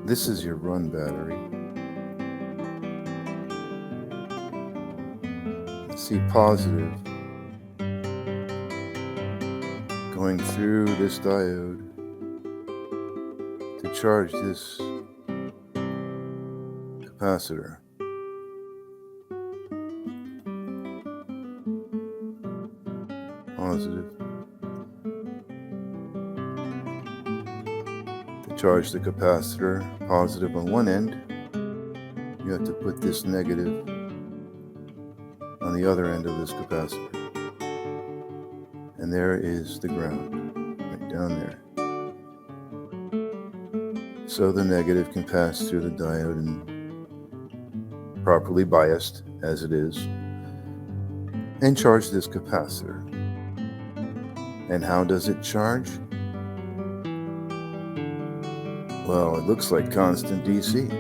This is your run battery. See positive going through this diode to charge this capacitor. Positive to charge the capacitor. Positive on one end. You have to put this negative on the other end of this capacitor. And there is the ground, right down there. So the negative can pass through the diode and properly biased as it is, and charge this capacitor. And how does it charge? Well, it looks like constant DC.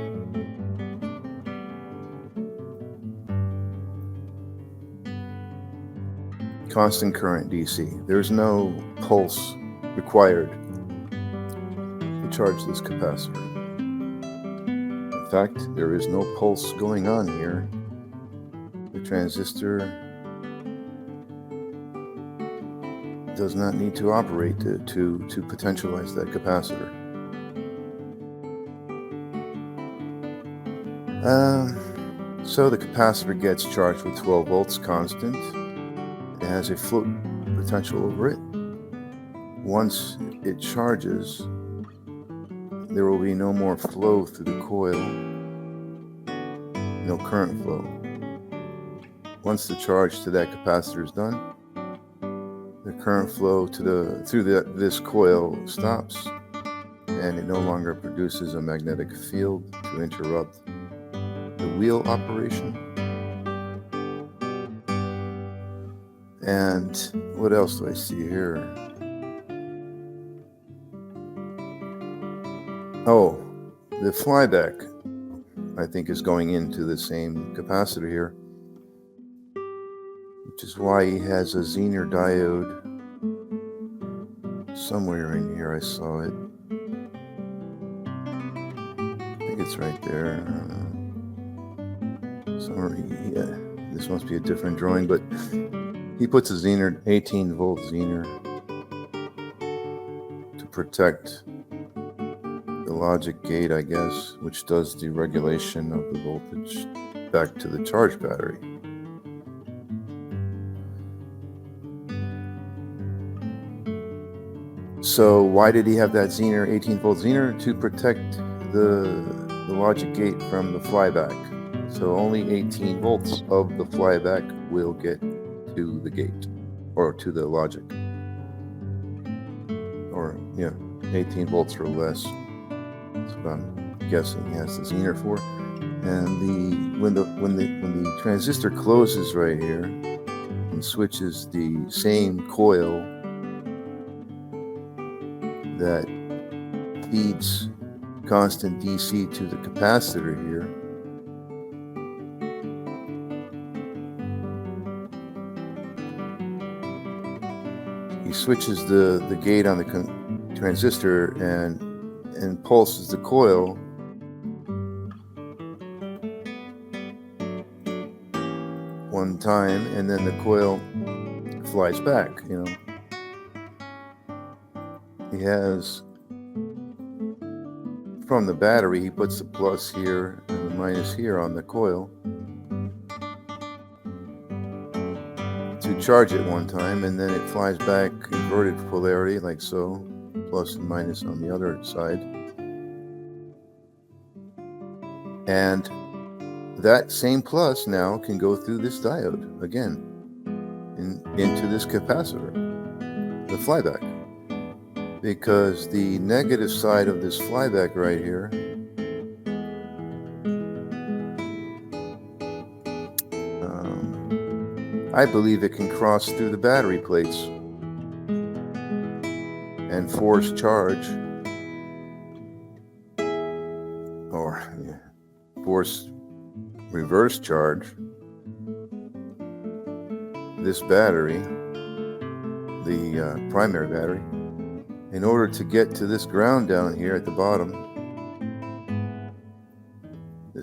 Constant current DC. There's no pulse required to charge this capacitor. In fact, there is no pulse going on here. The transistor does not need to operate to potentialize that capacitor. So the capacitor gets charged with 12 volts constant. It has a float potential over it. Once it charges, there will be no more flow through the coil, no current flow. Once the charge to that capacitor is done, the current flow through this coil stops, and it no longer produces a magnetic field to interrupt the wheel operation. And what else do I see here? Oh, the flyback, I think, is going into the same capacitor here, which is why he has a Zener diode somewhere in here. I saw it. I think it's right there. Sorry, yeah, this must be a different drawing, but he puts a Zener, 18 volt Zener, to protect the logic gate, I guess, which does the regulation of the voltage back to the charge battery. So why did he have that Zener, 18 volt Zener? To protect the logic gate from the flyback. So only 18 volts of the flyback will get to the gate, or to the logic, or 18 volts or less. That's what I'm guessing he has the Zener for. And when the transistor closes right here and switches the same coil that feeds constant DC to the capacitor here, he switches the gate on the transistor and pulses the coil one time, and then the coil flies back. He has, from the battery, he puts the plus here and the minus here on the coil to charge it one time, and then it flies back inverted polarity like so, plus and minus on the other side. And that same plus now can go through this diode again into this capacitor, the flyback, because the negative side of this flyback right here I believe it can cross through the battery plates and force charge, or force reverse charge this battery, the primary battery, in order to get to this ground down here at the bottom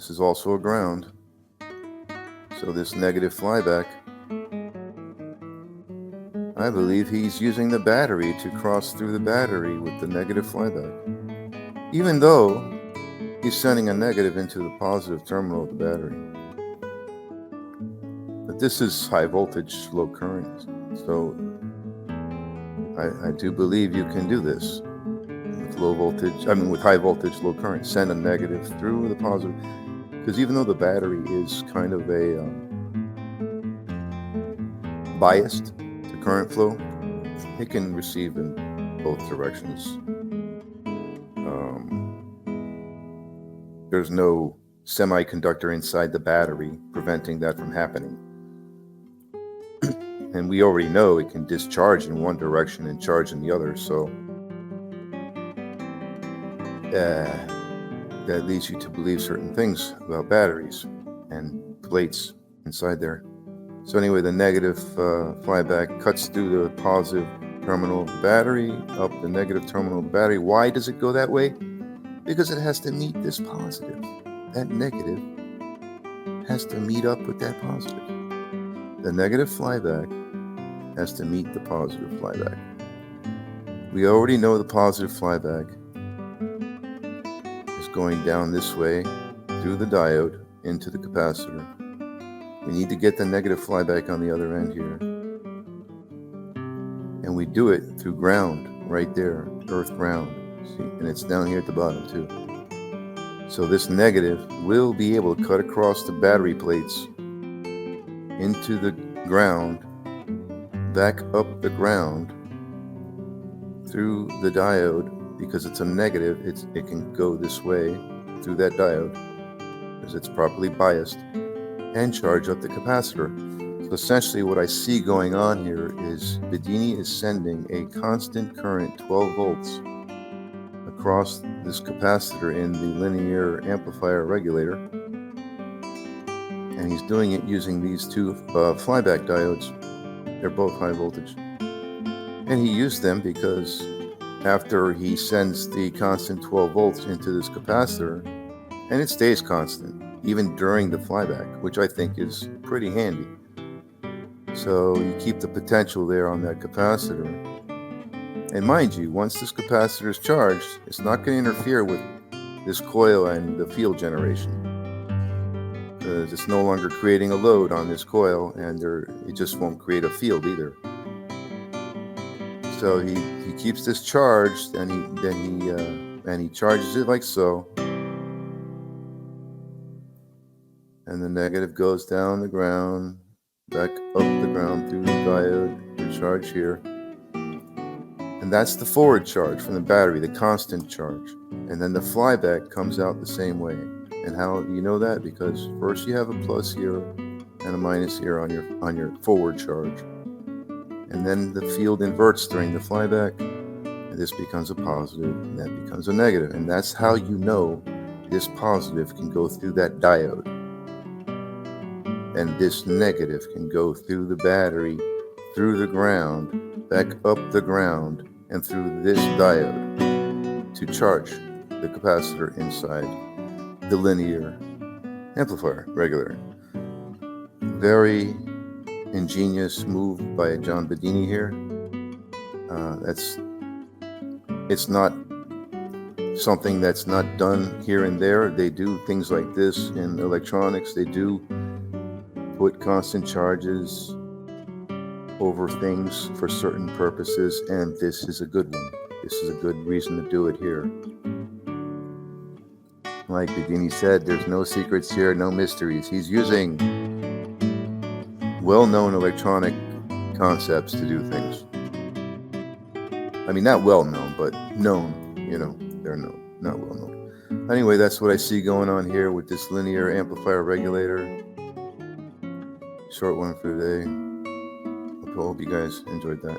This is also a ground. So this negative flyback, I believe he's using the battery to cross through the battery with the negative flyback. Even though he's sending a negative into the positive terminal of the battery. But this is high voltage, low current. So I do believe you can do this with low voltage, with high voltage, low current. Send a negative through the positive. Because even though the battery is kind of a biased to current flow, it can receive in both directions. There's no semiconductor inside the battery preventing that from happening. And we already know it can discharge in one direction and charge in the other. So that leads you to believe certain things about batteries and plates inside there. So anyway, the negative flyback cuts through the positive terminal of the battery, up the negative terminal of the battery. Why does it go that way? Because it has to meet this positive. That negative has to meet up with that positive. The negative flyback has to meet the positive flyback. We already know the positive flyback is going down this way through the diode into the capacitor. We need to get the negative flyback on the other end here. And we do it through ground right there, earth ground. See? And it's down here at the bottom too. So this negative will be able to cut across the battery plates into the ground, back up the ground through the diode. Because it's a negative, it can go this way through that diode because it's properly biased, and charge up the capacitor. So essentially what I see going on here is Bedini is sending a constant current 12 volts across this capacitor in the linear amplifier regulator, and he's doing it using these two flyback diodes. They're both high voltage, and he used them because after he sends the constant 12 volts into this capacitor, and it stays constant even during the flyback, which I think is pretty handy. So you keep the potential there on that capacitor. And mind you, once this capacitor is charged, it's not going to interfere with this coil and the field generation, because it's no longer creating a load on this coil, and it just won't create a field either. So he keeps this charged, and he charges it like so, and the negative goes down the ground, back up the ground through the diode to charge here. And that's the forward charge from the battery, the constant charge. And then the flyback comes out the same way. And how do you know that? Because first you have a plus here and a minus here on your forward charge. And then the field inverts during the flyback, and this becomes a positive, and that becomes a negative. And that's how you know this positive can go through that diode, and this negative can go through the battery, through the ground, back up the ground, and through this diode to charge the capacitor inside the linear amplifier regulator. Very ingenious move by John Bedini here. It's not something that's not done here and there. They do things like this in electronics. They do put constant charges over things for certain purposes, and this is a good one. This is a good reason to do it here. Like Bedini said, there's no secrets here, no mysteries. He's using well-known electronic concepts to do things. I mean, not well-known, but known. They're known, not well-known. Anyway, that's what I see going on here with this linear amplifier regulator. Short one for today. I hope you guys enjoyed that.